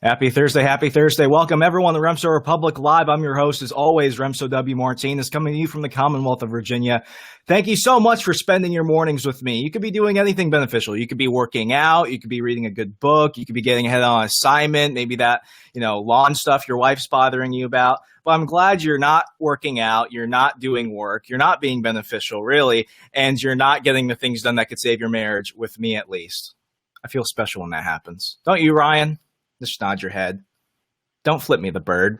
Happy Thursday, happy Thursday. Welcome everyone to Remso Republic Live. I'm your host, as always, Remso W. Martinez, coming to you from the Commonwealth of Virginia. Thank you so much for spending your mornings with me. You could be doing anything beneficial. You could be working out. You could be reading a good book. You could be getting ahead on assignment. Maybe that, lawn stuff your wife's bothering you about. But I'm glad you're not working out. You're not doing work. You're not being beneficial, really. And you're not getting the things done that could save your marriage, with me at least. I feel special when that happens. Don't you, Ryan? Just nod your head. Don't flip me the bird.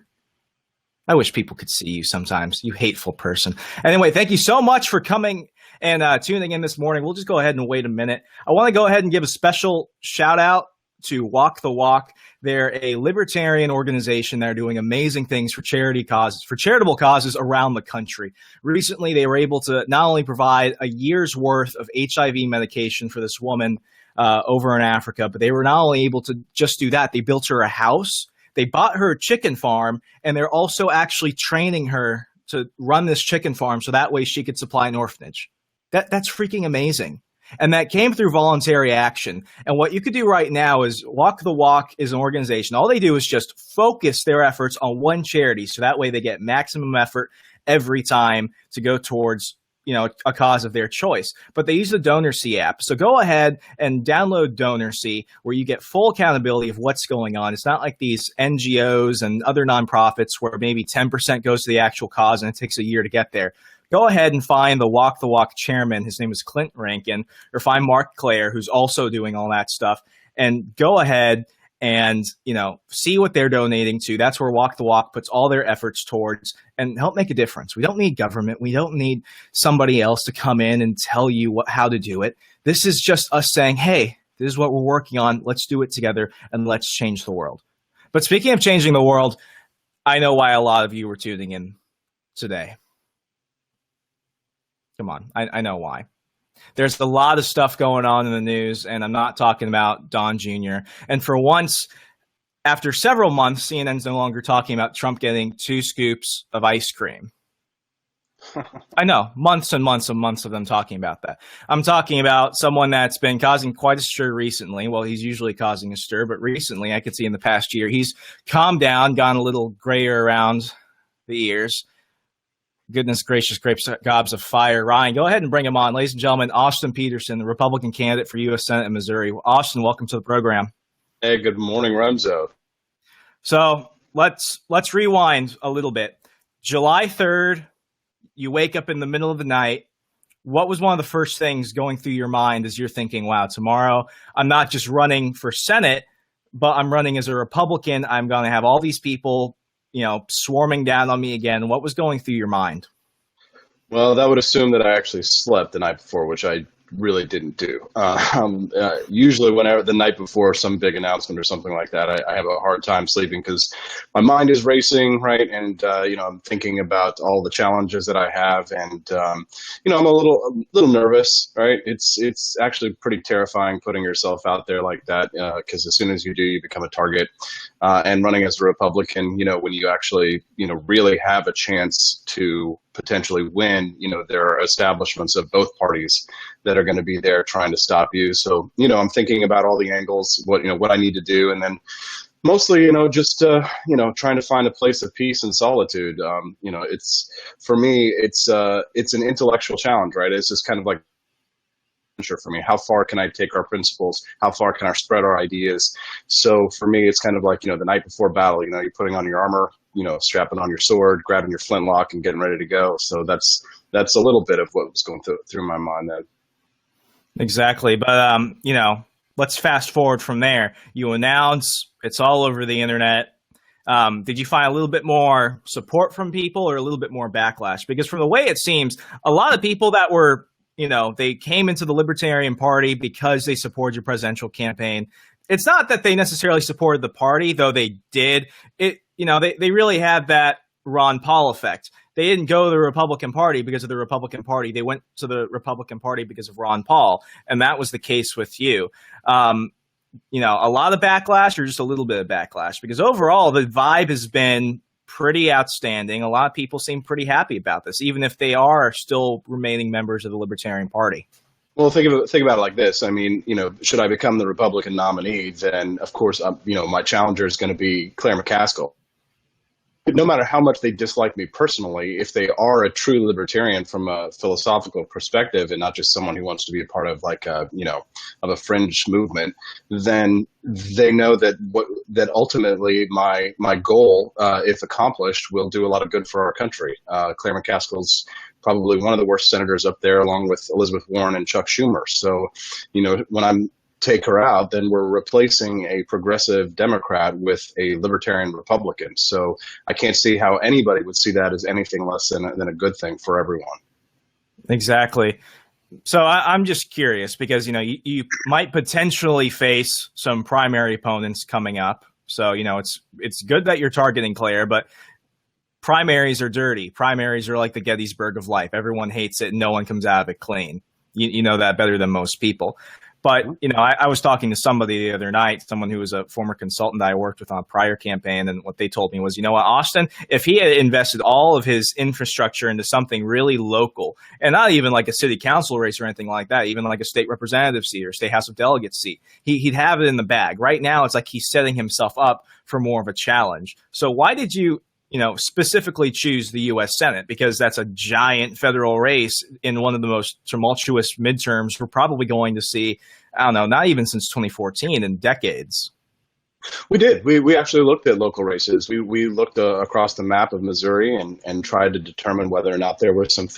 I wish people could see you sometimes, you hateful person. Anyway, thank you so much for coming and tuning in this morning. We'll just go ahead and wait a minute. I want to go ahead and give a special shout out to Walk the Walk. They're a libertarian organization that are doing amazing things for charitable causes around the country. Recently, they were able to not only provide a year's worth of HIV medication for this woman over in Africa, but they were not only able to just do that, they built her a house, they bought her a chicken farm, and they're also actually training her to run this chicken farm so that way she could supply an orphanage. That's freaking amazing. And that came through voluntary action. And what you could do right now is Walk the Walk is an organization. All they do is just focus their efforts on one charity, so that way they get maximum effort every time to go towards a cause of their choice. But they use the DonorSee app. So go ahead and download DonorSee, where you get full accountability of what's going on. It's not like these NGOs and other nonprofits where maybe 10% goes to the actual cause and it takes a year to get there. Go ahead and find the Walk the Walk chairman. His name is Clint Rankin, or find Mark Claire, who's also doing all that stuff, and go ahead and, see what they're donating to. That's where Walk the Walk puts all their efforts towards, and help make a difference. We don't need government. We don't need somebody else to come in and tell you how to do it. This is just us saying, hey, this is what we're working on. Let's do it together and let's change the world. But speaking of changing the world, I know why a lot of you were tuning in today. Come on. I know why. There's a lot of stuff going on in the news, and I'm not talking about Don Jr. And for once, after several months, CNN's no longer talking about Trump getting 2 scoops of ice cream. I know, months and months and months of them talking about that. I'm talking about someone that's been causing quite a stir recently. Well, he's usually causing a stir, but recently, I could see in the past year, he's calmed down, gone a little grayer around the ears. Goodness gracious, grapes, gobs of fire. Ryan, go ahead and bring him on. Ladies and gentlemen, Austin Petersen, the Republican candidate for U.S. Senate in Missouri. Austin, welcome to the program. Hey, good morning, Remso. So let's rewind a little bit. July 3rd, you wake up in the middle of the night. What was one of the first things going through your mind as you're thinking, wow, tomorrow I'm not just running for Senate, but I'm running as a Republican. I'm going to have all these people swarming down on me again. What was going through your mind? Well, that would assume that I actually slept the night before, which I really didn't do. Usually whenever the night before some big announcement or something like that, I have a hard time sleeping because my mind is racing, right? And, I'm thinking about all the challenges that I have. And, I'm a little nervous, right? It's actually pretty terrifying putting yourself out there like that because as soon as you do, you become a target. And running as a Republican, when you actually, really have a chance to potentially win, there are establishments of both parties that are going to be there trying to stop you. So, I'm thinking about all the angles, what I need to do. And then mostly, just, trying to find a place of peace and solitude. For me, it's an intellectual challenge, right? It's just kind of like for me, how far can I take our principles? How far can I spread our ideas? So for me, it's kind of like, the night before battle, you're putting on your armor, strapping on your sword, grabbing your flintlock and getting ready to go. So that's a little bit of what was going through my mind then. Exactly. But, let's fast forward from there. You announce, it's all over the internet. Did you find a little bit more support from people or a little bit more backlash? Because from the way it seems, a lot of people that were, they came into the Libertarian Party because they supported your presidential campaign. It's not that they necessarily supported the party, though they did. They really had that Ron Paul effect. They didn't go to the Republican Party because of the Republican Party. They went to the Republican Party because of Ron Paul, and that was the case with you. A lot of backlash or just a little bit of backlash? Because overall, the vibe has been pretty outstanding. A lot of people seem pretty happy about this, even if they are still remaining members of the Libertarian Party. Well, think about it like this. I mean, should I become the Republican nominee, then of course, my challenger is going to be Claire McCaskill. No matter how much they dislike me personally, if they are a true libertarian from a philosophical perspective and not just someone who wants to be a part of of a fringe movement, then they know that ultimately my goal, if accomplished, will do a lot of good for our country. Claire McCaskill's probably one of the worst senators up there, along with Elizabeth Warren and Chuck Schumer. So, when I'm take her out, then we're replacing a progressive Democrat with a libertarian Republican. So I can't see how anybody would see that as anything less than a good thing for everyone. Exactly. So I'm just curious because, you might potentially face some primary opponents coming up. So, it's good that you're targeting Claire, but primaries are dirty. Primaries are like the Gettysburg of life. Everyone hates it and no one comes out of it clean. You know that better than most people. But, I was talking to somebody the other night, someone who was a former consultant I worked with on a prior campaign, and what they told me was, you know what, Austin, if he had invested all of his infrastructure into something really local, and not even like a city council race or anything like that, even like a state representative seat or state House of Delegates seat, he'd have it in the bag. Right now, it's like he's setting himself up for more of a challenge. So why did you specifically choose the U.S. Senate? Because that's a giant federal race in one of the most tumultuous midterms we're probably going to see, I don't know, not even since 2014 in decades. We did. We actually looked at local races. We looked across the map of Missouri and tried to determine whether or not there were some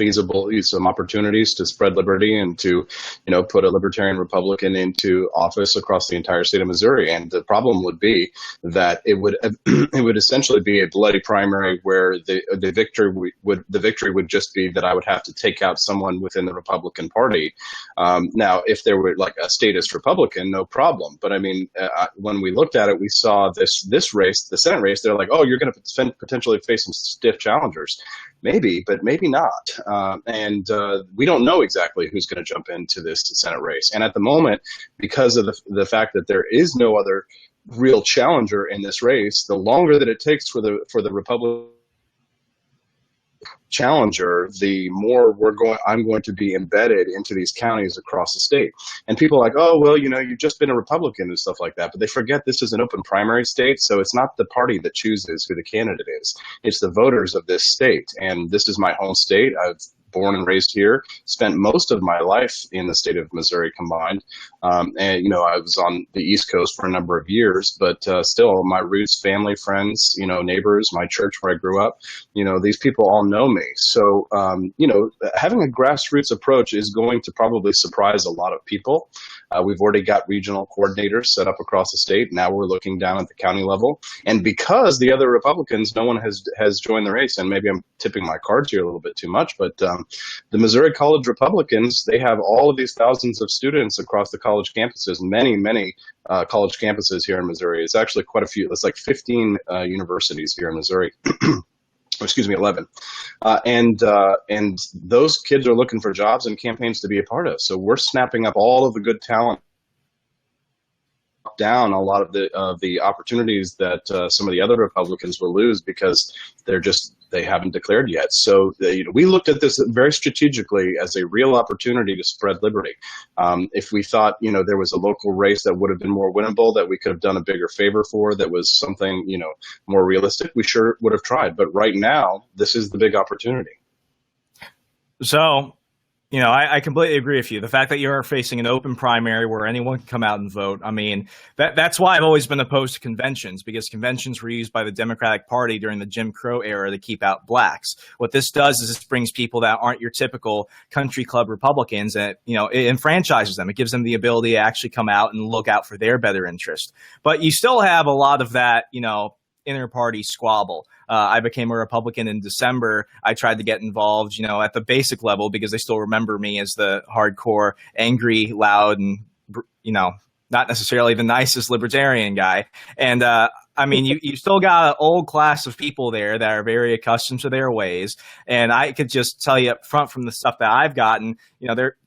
opportunities to spread liberty and to, put a libertarian Republican into office across the entire state of Missouri. And the problem would be that it would essentially be a bloody primary where the victory would just be that I would have to take out someone within the Republican Party. Now, if there were like a statist Republican, no problem. But I mean, when we looked at it, we saw this race, the Senate race. They're like, oh, you're going to potentially face some stiff challengers. Maybe, but maybe not. And we don't know exactly who's going to jump into this Senate race. And at the moment, because of the fact that there is no other real challenger in this race, the longer that it takes for the Republican challenger, the more I'm going to be embedded into these counties across the state. And people are like, oh, well, you've just been a Republican and stuff like that. But they forget this is an open primary state. So it's not the party that chooses who the candidate is. It's the voters of this state. And this is my home state. I've born and raised here, spent most of my life in the state of Missouri combined. And, I was on the East Coast for a number of years, but still my roots, family, friends, neighbors, my church where I grew up, these people all know me. So, having a grassroots approach is going to probably surprise a lot of people. We've already got regional coordinators set up across the state. Now we're looking down at the county level. And because the other Republicans, no one has joined the race, and maybe I'm tipping my cards here a little bit too much, but the Missouri College Republicans, they have all of these thousands of students across the college campuses, many college campuses here in Missouri. It's actually quite a few. It's like 15 universities here in Missouri. Excuse me, 11. And those kids are looking for jobs and campaigns to be a part of. So we're snapping up all of the good talent, down a lot of the opportunities that some of the other Republicans will lose because they haven't declared yet. So we looked at this very strategically as a real opportunity to spread liberty. If we thought there was a local race that would have been more winnable, that we could have done a bigger favor for, that was something more realistic, we sure would have tried. But right now, this is the big opportunity. So, I completely agree with you. The fact that you're facing an open primary where anyone can come out and vote, I mean, that's why I've always been opposed to conventions, because conventions were used by the Democratic Party during the Jim Crow era to keep out blacks. What this does is this brings people that aren't your typical country club Republicans, and it enfranchises them. It gives them the ability to actually come out and look out for their better interest. But you still have a lot of that, inter-party squabble. I became a Republican in December. I tried to get involved, at the basic level because they still remember me as the hardcore, angry, loud, and, not necessarily the nicest libertarian guy. And, you still got an old class of people there that are very accustomed to their ways. And I could just tell you up front from the stuff that I've gotten,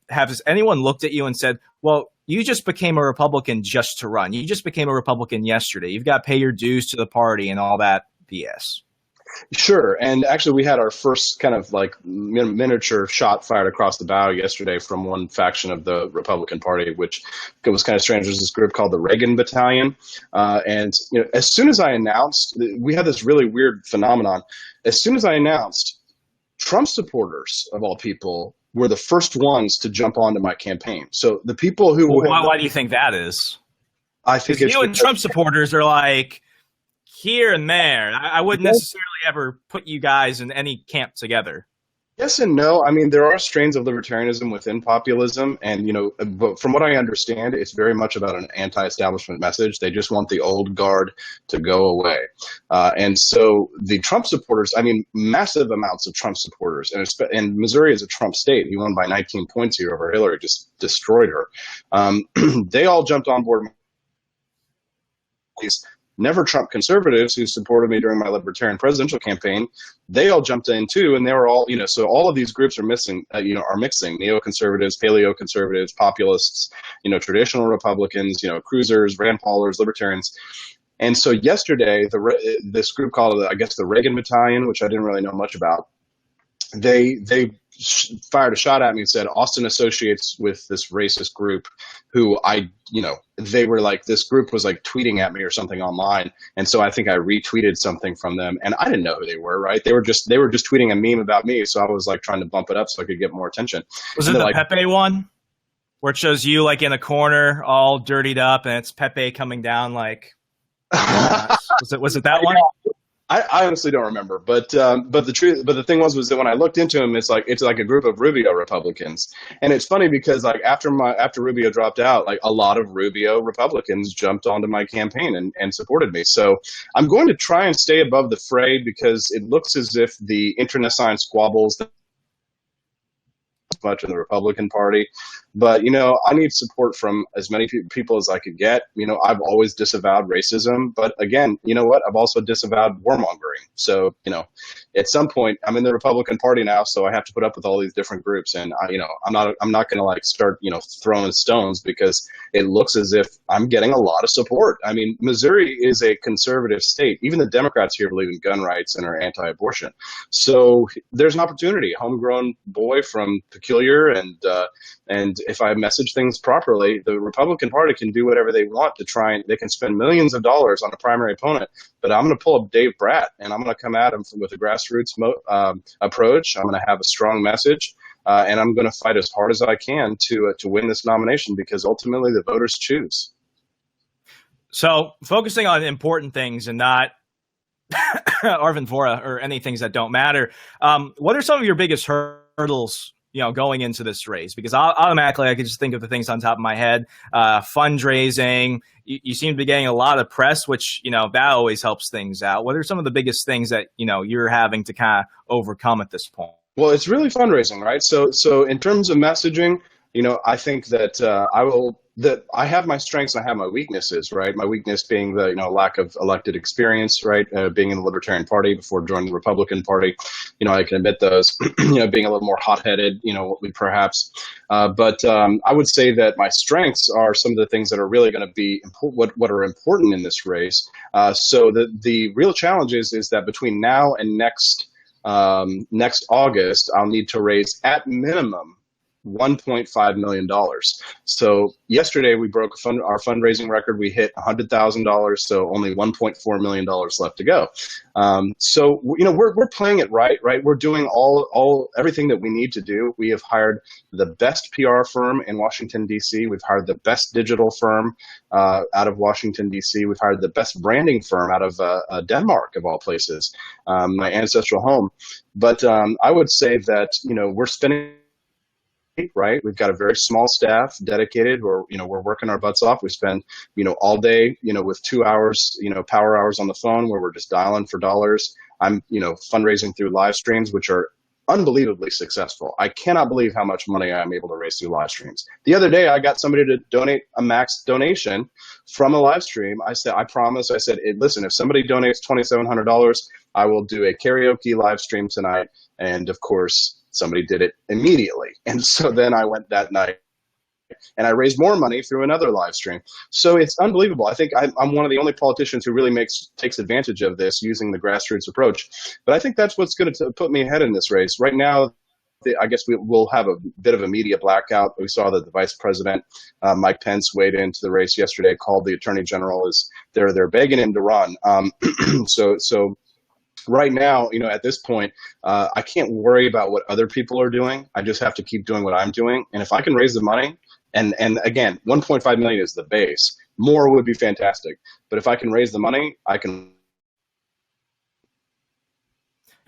has anyone looked at you and said, well, you just became a Republican just to run. You just became a Republican yesterday. You've got to pay your dues to the party and all that BS. Sure. And actually, we had our first kind of like miniature shot fired across the bow yesterday from one faction of the Republican Party, which was kind of strange. There's this group called the Reagan Battalion. And as soon as I announced, we had this really weird phenomenon. As soon as I announced, Trump supporters, of all people, were the first ones to jump onto my campaign. So the people who... Why do you think that is? I think it's you and Trump supporters are like here and there. I wouldn't necessarily ever put you guys in any camp together. Yes and no. I mean, there are strains of libertarianism within populism, and but from what I understand, it's very much about an anti-establishment message. They just want the old guard to go away, and so the Trump supporters. I mean, massive amounts of Trump supporters, and Missouri is a Trump state. He won by 19 points here over Hillary, just destroyed her. They all jumped on board. These never Trump conservatives who supported me during my libertarian presidential campaign, they all jumped in too, and they were all, so all of these groups are mixing neoconservatives, paleoconservatives, populists, traditional Republicans, cruisers, Rand Paulers, libertarians. And so yesterday, this group called, I guess, the Reagan Battalion, which I didn't really know much about, they fired a shot at me and said, Austin associates with this racist group who they were like, this group was like tweeting at me or something online. And so I think I retweeted something from them, and I didn't know who they were, right? They were just tweeting a meme about me. So I was like trying to bump it up so I could get more attention. Was it the Pepe one where it shows you like in a corner all dirtied up and it's Pepe coming down like, was it that one? I honestly don't remember, but the thing was that when I looked into him, it's like a group of Rubio Republicans, and it's funny because like after Rubio dropped out, like a lot of Rubio Republicans jumped onto my campaign and supported me. So I'm going to try and stay above the fray because it looks as if the internecine squabbles much in the Republican Party, but I need support from as many people as I could get. I've always disavowed racism, but again, you know what? I've also disavowed warmongering. So at some point, I'm in the Republican Party now, so I have to put up with all these different groups, and I'm not going to like start throwing stones because it looks as if I'm getting a lot of support. I mean, Missouri is a conservative state. Even the Democrats here believe in gun rights and are anti-abortion. So there's an opportunity. A homegrown boy from Peculiar, and if I message things properly, the Republican Party can do whatever they want to try, and they can spend millions of dollars on a primary opponent. But I'm going to pull up Dave Bratt, and I'm going to come at him with a grassroots approach. I'm going to have a strong message, and I'm going to fight as hard as I can to win this nomination because ultimately the voters choose. So focusing on important things and not Arvin Vora or any things that don't matter, what are some of your biggest hurdles going into this race? Because automatically I could just think of the things on top of my head. Fundraising, you seem to be getting a lot of press, which, that always helps things out. What are some of the biggest things that, you're having to kind of overcome at this point? Well, it's really fundraising, right? So in terms of messaging, I think that I have my strengths and I have my weaknesses, right? My weakness being the, lack of elected experience, right? Being in the Libertarian Party before joining the Republican Party, I can admit those, being a little more hot-headed, perhaps. But I would say that my strengths are some of the things that are really going to be what are important in this race. So the real challenge is that between now and next August, I'll need to raise at minimum $1.5 million. So yesterday we broke our fundraising record. We hit $100,000, so only $1.4 million left to go. So we're playing it right. We're doing everything that we need to do. We have hired the best PR firm in Washington D.C. We've hired the best digital firm out of Washington D.C. We've hired the best branding firm out of Denmark, of all places, my ancestral home. But I would say that we're spending. Right, we've got a very small staff dedicated. We're working our butts off. We spend all day with 2 hours power hours on the phone where we're just dialing for dollars. I'm fundraising through live streams, which are unbelievably successful. I cannot believe how much money I'm able to raise through live streams. The other day, I got somebody to donate a max donation from a live stream. I said, listen, if somebody donates $2,700, I will do a karaoke live stream tonight. And of course, somebody did it immediately. And so then I went that night and I raised more money through another live stream. So it's unbelievable. I think I'm one of the only politicians who really takes advantage of this using the grassroots approach. But I think that's what's going to put me ahead in this race. Right now, I guess we'll have a bit of a media blackout. We saw that the vice president, Mike Pence, weighed into the race yesterday, called the attorney general as they're begging him to run. So right now, at this point, I can't worry about what other people are doing. I just have to keep doing what I'm doing. And if I can raise the money, and again, 1.5 million is the base. More would be fantastic. But if I can raise the money, I can.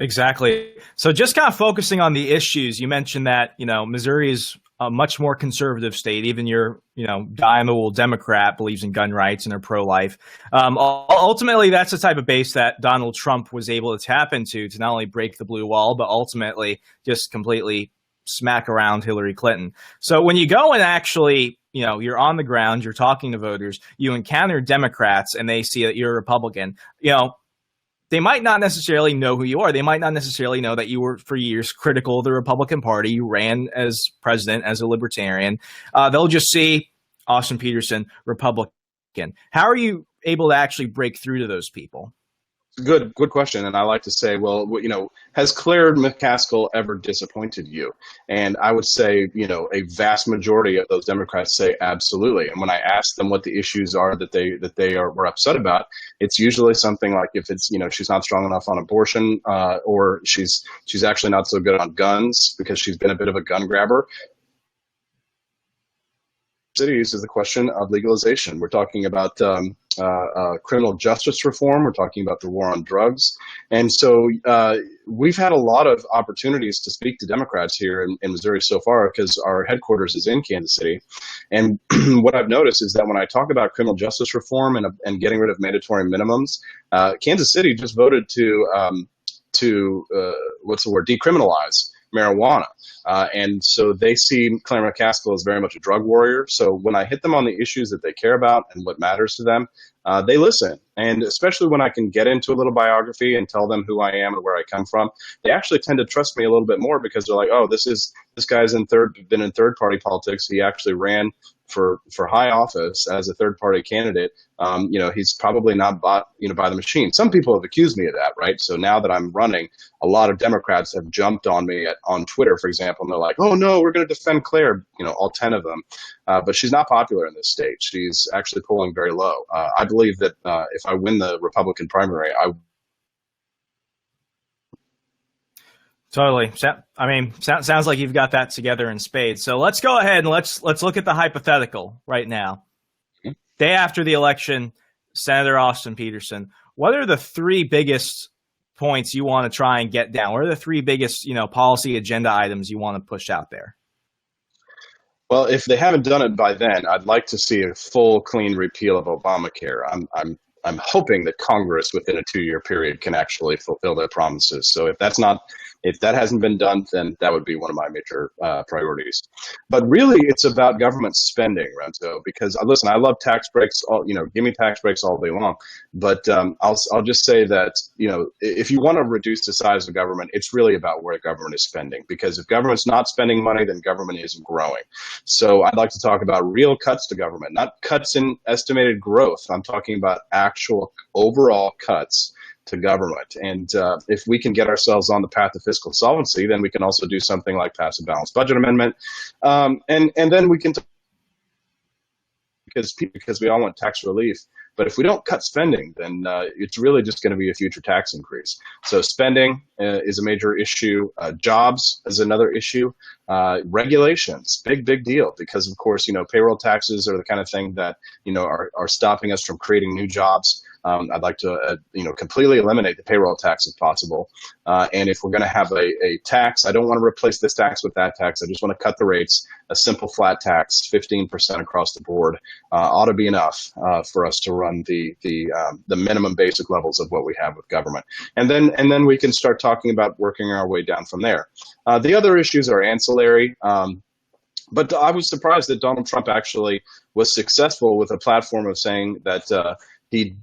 Exactly. So just kind of focusing on the issues, you mentioned that, Missouri is a much more conservative state. Even your, dyed-in-the-wool Democrat believes in gun rights and are pro-life. Ultimately, that's the type of base that Donald Trump was able to tap into to not only break the blue wall, but ultimately just completely smack around Hillary Clinton. So when you go and actually, you're on the ground, you're talking to voters, you encounter Democrats and they see that you're a Republican, they might not necessarily know who you are. They might not necessarily know that you were for years critical of the Republican Party. You ran as president, as a libertarian. They'll just see Austin Petersen, Republican. How are you able to actually break through to those people? Good question. And I like to say, well, has Claire McCaskill ever disappointed you? And I would say, a vast majority of those Democrats say absolutely. And when I ask them what the issues are that they were upset about, it's usually something like if it's, she's not strong enough on abortion, or she's actually not so good on guns because she's been a bit of a gun grabber. Cities is the question of legalization. We're talking about criminal justice reform. We're talking about the war on drugs. And so we've had a lot of opportunities to speak to Democrats here in Missouri so far because our headquarters is in Kansas City. And what I've noticed is that when I talk about criminal justice reform and getting rid of mandatory minimums, Kansas City just voted to decriminalize marijuana. And so they see Claire McCaskill as very much a drug warrior. So when I hit them on the issues that they care about and what matters to them, they listen. And especially when I can get into a little biography and tell them who I am and where I come from, they actually tend to trust me a little bit more because they're like, oh, this guy's been in third party politics. He actually ran for high office as a third party candidate. He's probably not bought, by the machine. Some people have accused me of that, right? So now that I'm running, a lot of Democrats have jumped on me on Twitter, for example, and they're like, oh no, we're going to defend Claire, all 10 of them. But she's not popular in this state. She's actually polling very low. I believe that if I win the Republican primary, Totally. Sounds like you've got that together in spades. So let's go ahead and let's look at the hypothetical right now. Mm-hmm. Day after the election, Senator Austin Petersen, what are the three biggest points you want to try and get down? What are the three biggest, policy agenda items you want to push out there? Well, if they haven't done it by then, I'd like to see a full, clean repeal of Obamacare. I'm hoping that Congress within a 2-year period can actually fulfill their promises. So if that hasn't been done, then that would be one of my major priorities. But really, it's about government spending, Remso, because listen, I love tax breaks. Give me tax breaks all day long. But I'll just say that if you want to reduce the size of government, it's really about where government is spending. Because if government's not spending money, then government isn't growing. So I'd like to talk about real cuts to government, not cuts in estimated growth. I'm talking about actual overall cuts to government. And if we can get ourselves on the path of fiscal solvency, then we can also do something like pass a balanced budget amendment. And then we can, because we all want tax relief. But if we don't cut spending, then it's really just going to be a future tax increase. So spending is a major issue. Jobs is another issue. Regulations, big deal, because of course, payroll taxes are the kind of thing that, are stopping us from creating new jobs. I'd like to, completely eliminate the payroll tax if possible. And if we're going to have a tax, I don't want to replace this tax with that tax. I just want to cut the rates. A simple flat tax, 15% across the board, ought to be enough for us to run the minimum basic levels of what we have with government. And then we can start talking about working our way down from there. The other issues are ancillary. But I was surprised that Donald Trump actually was successful with a platform of saying that He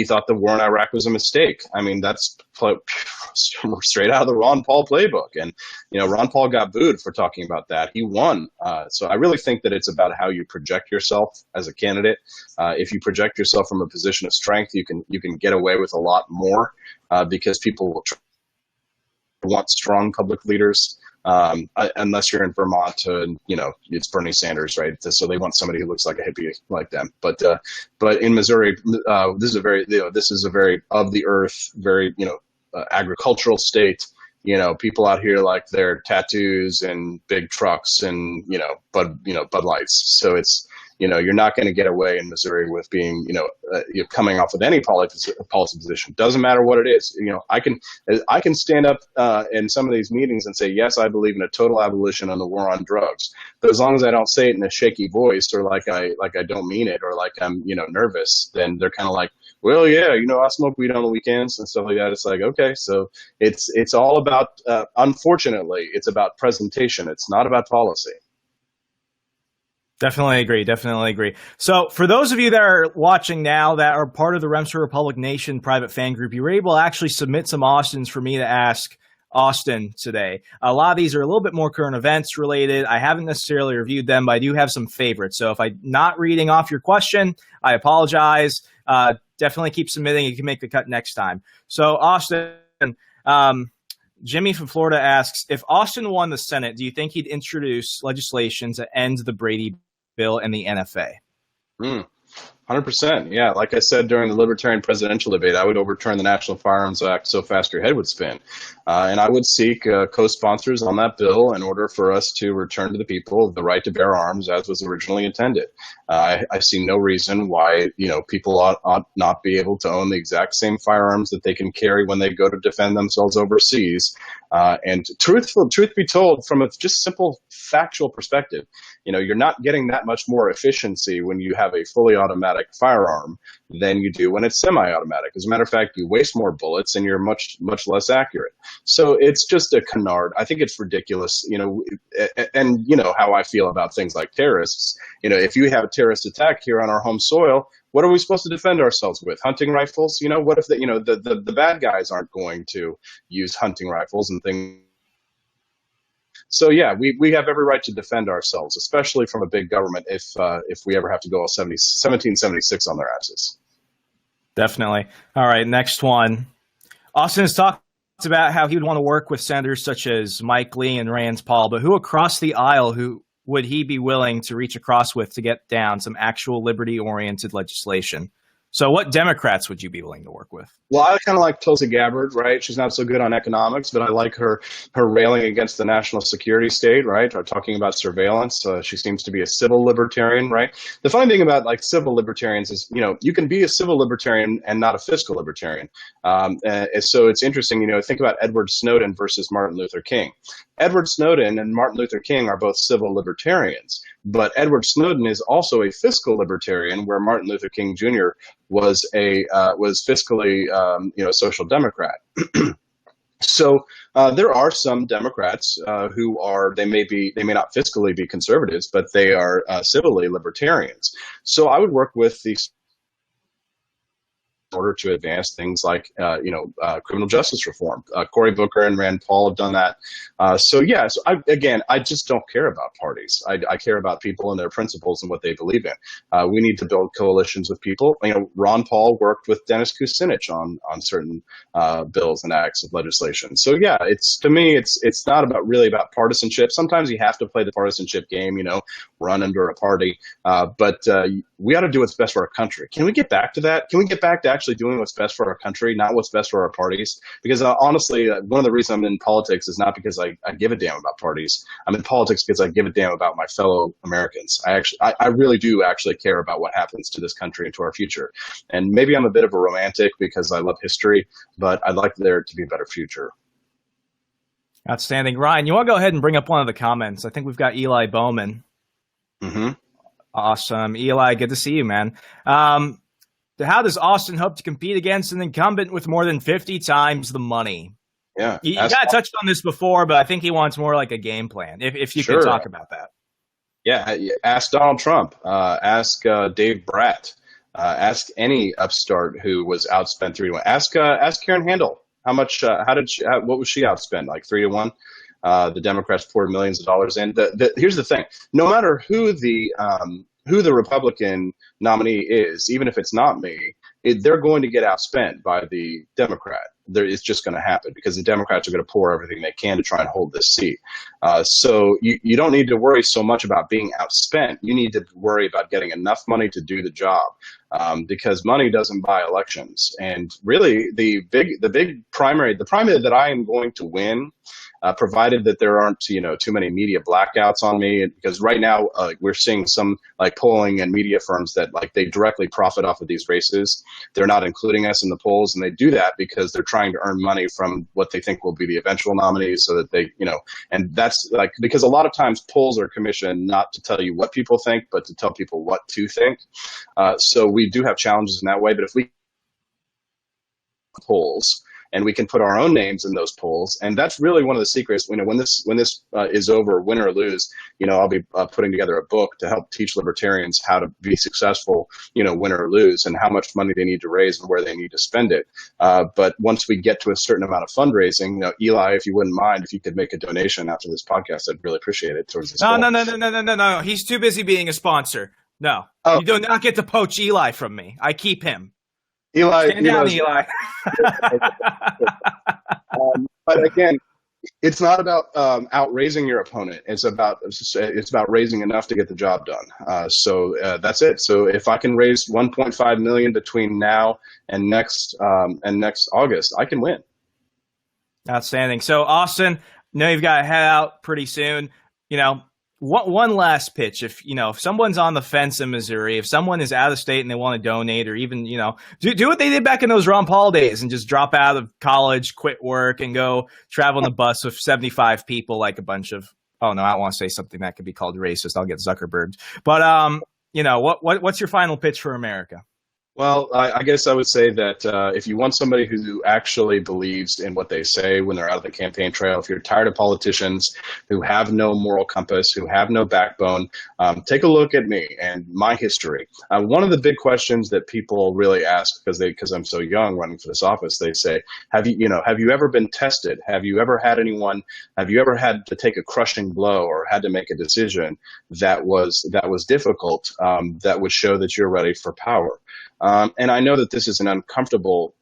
thought the war in Iraq was a mistake. I mean, that's straight out of the Ron Paul playbook. And, Ron Paul got booed for talking about that. He won. So I really think that it's about how you project yourself as a candidate. If you project yourself from a position of strength, you can get away with a lot more because people will want strong public leaders. Unless you're in Vermont, it's Bernie Sanders, right? So they want somebody who looks like a hippie like them. But in Missouri, this is a very of the earth, very agricultural state. People out here like their tattoos and big trucks and Bud Lights. So it's you're not going to get away in Missouri with being you're coming off with any policy position. Doesn't matter what it is. I can stand up in some of these meetings and say, yes, I believe in a total abolition and the war on drugs. But as long as I don't say it in a shaky voice or like I don't mean it or like I'm nervous, then they're kind of like, well, yeah, I smoke weed on the weekends and stuff like that. It's like, okay, so it's all about unfortunately, it's about presentation. It's not about policy. Definitely agree. So for those of you that are watching now that are part of the Remso Republic Nation private fan group, you were able to actually submit some Austins for me to ask Austin today. A lot of these are a little bit more current events related. I haven't necessarily reviewed them, but I do have some favorites. So if I'm not reading off your question, I apologize. Definitely keep submitting. You can make the cut next time. So Austin, Jimmy from Florida asks, if Austin won the Senate, do you think he'd introduce legislation to end the Brady bill and the NFA? 100%. Yeah. Like I said during the Libertarian presidential debate, I would overturn the National Firearms Act so fast your head would spin. And I would seek co-sponsors on that bill in order for us to return to the people the right to bear arms as was originally intended. I see no reason why people ought not be able to own the exact same firearms that they can carry when they go to defend themselves overseas. And truth be told, from a just simple factual perspective, you're not getting that much more efficiency when you have a fully automatic firearm than you do when it's semi-automatic. As a matter of fact, you waste more bullets and you're much less accurate. So it's just a canard. I think it's ridiculous, and how I feel about things like terrorists. If you have a terrorist attack here on our home soil, what are we supposed to defend ourselves with? Hunting rifles? What if the bad guys aren't going to use hunting rifles and things? So yeah, we have every right to defend ourselves, especially from a big government if we ever have to go all 1776 on their asses. Definitely. All right, next one. Austin has talked about how he would want to work with senators such as Mike Lee and Rand Paul, but who across the aisle would he be willing to reach across with to get down some actual liberty-oriented legislation? So what Democrats would you be willing to work with? Well, I kind of like Tulsi Gabbard, right? She's not so good on economics, but I like her railing against the national security state, right? Or talking about surveillance. She seems to be a civil libertarian, right? The funny thing about like civil libertarians is, you can be a civil libertarian and not a fiscal libertarian. So it's interesting, think about Edward Snowden versus Martin Luther King. Edward Snowden and Martin Luther King are both civil libertarians, but Edward Snowden is also a fiscal libertarian, where Martin Luther King Jr. was fiscally social democrat. So there are some Democrats who they may not fiscally be conservatives, but they are civilly libertarians. So I would work with these in order to advance things like, criminal justice reform. Cory Booker and Rand Paul have done that. So I just don't care about parties. I care about people and their principles and what they believe in. We need to build coalitions with people. Ron Paul worked with Dennis Kucinich on certain bills and acts of legislation. So to me, it's not really about partisanship. Sometimes you have to play the partisanship game, run under a party. But we ought to do what's best for our country. Can we get back to that? Can we get back to actually doing what's best for our country, not what's best for our parties? Because honestly, one of the reasons I'm in politics is not because I give a damn about parties. I'm in politics because I give a damn about my fellow Americans. I really do actually care about what happens to this country and to our future. And maybe I'm a bit of a romantic because I love history, but I'd like there to be a better future. Outstanding. Ryan, you want to go ahead and bring up one of the comments? I think we've got Eli Bowman. Mm-hmm. Awesome. Eli, good to see you, man. How does Austin hope to compete against an incumbent with more than 50 times the money? Yeah. You got touched on this before, but I think he wants more like a game plan, if you could talk about that. Yeah. Ask Donald Trump. Ask Dave Bratt. Ask any upstart who was outspent 3-1. Ask Karen Handel how much. What was she outspent? Like 3-1. The Democrats poured millions of dollars in. Here's the thing: no matter who the Republican nominee is, even if it's not me, they're going to get outspent by the Democrat. It's just going to happen because the Democrats are going to pour everything they can to try and hold this seat. So you don't need to worry so much about being outspent. You need to worry about getting enough money to do the job, because money doesn't buy elections. And really, the big primary that I am going to win, provided that there aren't too many media blackouts on me, because right now we're seeing some polling and media firms that they directly profit off of these races. They're not including us in the polls, and they do that because they're trying to earn money from what they think will be the eventual nominees, so that they and that's because a lot of times polls are commissioned not to tell you what people think, but to tell people what to think. So we do have challenges in that way, but if we polls and we can put our own names in those polls, and that's really one of the secrets. When this is over, win or lose, I'll be putting together a book to help teach libertarians how to be successful, win or lose, and how much money they need to raise and where they need to spend it. But once we get to a certain amount of fundraising, Eli, if you wouldn't mind, if you could make a donation after this podcast, I'd really appreciate it towards this. No. He's too busy being a sponsor. No, You do not get to poach Eli from me. I keep him. Stand down, Eli. But again, it's not about outraising your opponent. It's about raising enough to get the job done. So that's it. So if I can raise 1.5 million between now and next August, I can win. Outstanding. So Austin, I know you've got to head out pretty soon. One last pitch. If someone's on the fence in Missouri, if someone is out of state and they want to donate, or even do what they did back in those Ron Paul days and just drop out of college, quit work, and go travel on the bus with 75 people, like a bunch of. Oh no, I don't want to say something that could be called racist. I'll get Zuckerberg. But what's your final pitch for America? Well, I guess I would say that if you want somebody who actually believes in what they say when they're out of the campaign trail, if you're tired of politicians who have no moral compass, who have no backbone, take a look at me and my history. One of the big questions that people really ask, because I'm so young running for this office, they say, have you ever been tested? Have you ever had to take a crushing blow or had to make a decision that was difficult, that would show that you're ready for power? And I know that this is an uncomfortable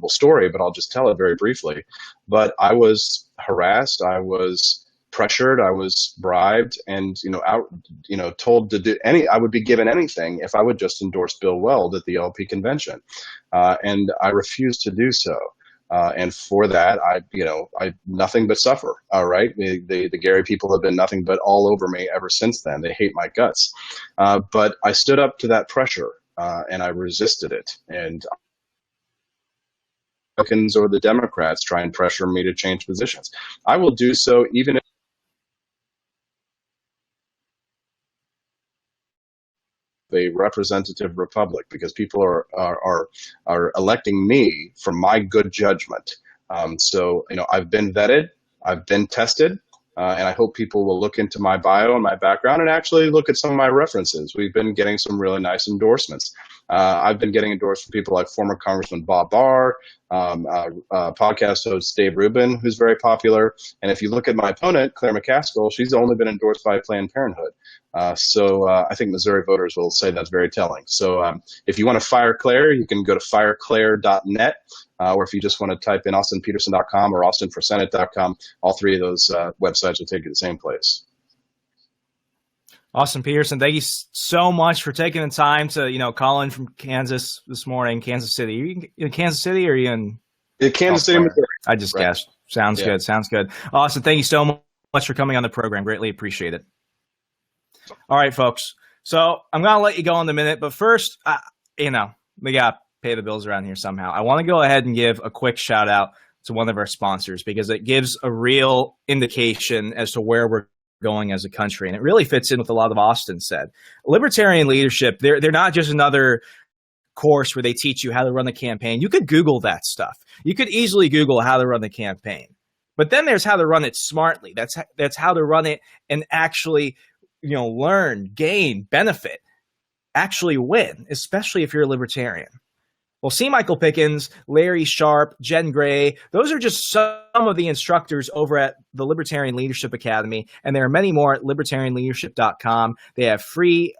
story, but I'll just tell it very briefly. But I was harassed, I was pressured, I was bribed, and told to do I would be given anything if I would just endorse Bill Weld at the LP convention, and I refused to do so. And for that, I nothing but suffer. All right. The Gary people have been nothing but all over me ever since then. They hate my guts. But I stood up to that pressure, and I resisted it. And Republicans or the Democrats try and pressure me to change positions, I will do so, even if a representative republic, because people are electing me for my good judgment. So I've been vetted, I've been tested, and I hope people will look into my bio and my background and actually look at some of my references. We've been getting some really nice endorsements. I've been getting endorsed from people like former Congressman Bob Barr, podcast host Dave Rubin, who's very popular. And if you look at my opponent, Claire McCaskill, she's only been endorsed by Planned Parenthood. So I think Missouri voters will say that's very telling. So if you want to fire Claire, you can go to fireclaire.net, or if you just want to type in austinpetersen.com or austinforsenate.com, all three of those websites will take you to the same place. Austin Petersen, thank you so much for taking the time to, call in from Kansas this morning, Kansas City. Are you in Kansas City or are you in Kansas City, Missouri? I just guessed. Sounds good. Sounds good. Austin, thank you so much for coming on the program. Greatly appreciate it. All right, folks. So I'm going to let you go in a minute, but first, we got to pay the bills around here somehow. I want to go ahead and give a quick shout out to one of our sponsors because it gives a real indication as to where we're going as a country. And it really fits in with a lot of Austin said. Libertarian leadership, they're not just another course where they teach you how to run a campaign. You could Google that stuff. You could easily Google how to run a campaign. But then there's how to run it smartly. That's how to run it and actually learn, gain, benefit. actually win, especially if you're a libertarian. Well, C. Michael Pickens, Larry Sharp, Jen Gray, those are just some of the instructors over at the Libertarian Leadership Academy, and there are many more at libertarianleadership.com. They have free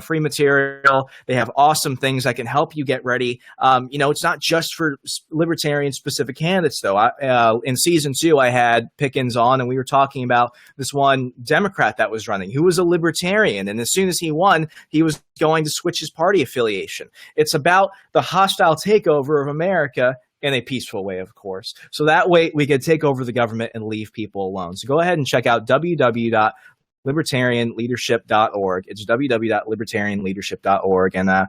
free material. They have awesome things that can help you get ready. It's not just for libertarian specific candidates, though. In season 2, I had Pickens on, and we were talking about this one Democrat that was running who was a libertarian. And as soon as he won, he was going to switch his party affiliation. It's about the hostile takeover of America in a peaceful way, of course. So that way we could take over the government and leave people alone. So go ahead and check out www.libertarianleadership.org. It's www.libertarianleadership.org. And,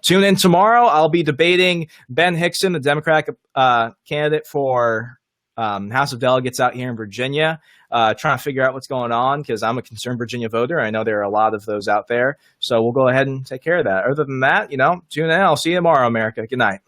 tune in tomorrow. I'll be debating Ben Hickson, the Democratic candidate for House of Delegates out here in Virginia, trying to figure out what's going on because I'm a concerned Virginia voter. I know there are a lot of those out there. So we'll go ahead and take care of that. Other than that, tune in. I'll see you tomorrow, America. Good night.